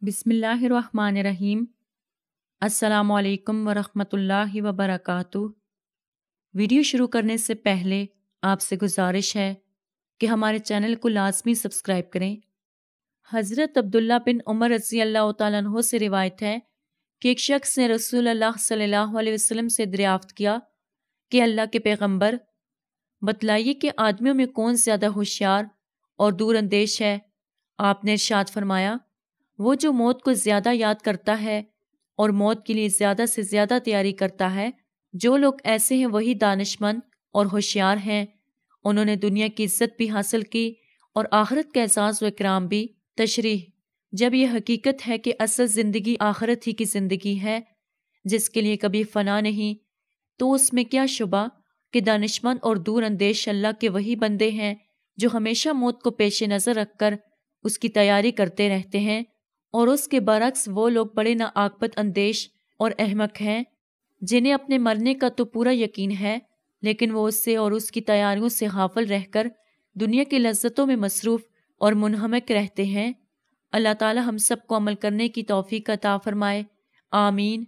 بسم اللہ الرحمن الرحیم۔ السلام علیکم ورحمۃ اللہ وبرکاتہ۔ ویڈیو شروع کرنے سے پہلے آپ سے گزارش ہے کہ ہمارے چینل کو لازمی سبسکرائب کریں۔ حضرت عبداللہ بن عمر رضی اللہ تعالیٰ عنہ سے روایت ہے کہ ایک شخص نے رسول اللہ صلی اللہ علیہ وسلم سے دریافت کیا کہ اللہ کے پیغمبر، بتلائیے کہ آدمیوں میں کون زیادہ ہوشیار اور دور اندیش ہے؟ آپ نے ارشاد فرمایا، وہ جو موت کو زیادہ یاد کرتا ہے اور موت کے لیے زیادہ سے زیادہ تیاری کرتا ہے۔ جو لوگ ایسے ہیں وہی دانشمند اور ہوشیار ہیں۔ انہوں نے دنیا کی عزت بھی حاصل کی اور آخرت کا اعزاز و اکرام بھی۔ تشریح: جب یہ حقیقت ہے کہ اصل زندگی آخرت ہی کی زندگی ہے جس کے لیے کبھی فنا نہیں، تو اس میں کیا شبہ کہ دانشمند اور دور اندیش اللہ کے وہی بندے ہیں جو ہمیشہ موت کو پیش نظر رکھ کر اس کی تیاری کرتے رہتے ہیں، اور اس کے برعکس وہ لوگ بڑے ناعاقبت اندیش اور احمق ہیں جنہیں اپنے مرنے کا تو پورا یقین ہے لیکن وہ اس سے اور اس کی تیاریوں سے غافل رہ کر دنیا کی لذتوں میں مصروف اور منہمک رہتے ہیں۔ اللہ تعالی ہم سب کو عمل کرنے کی توفیق عطا فرمائے، آمین۔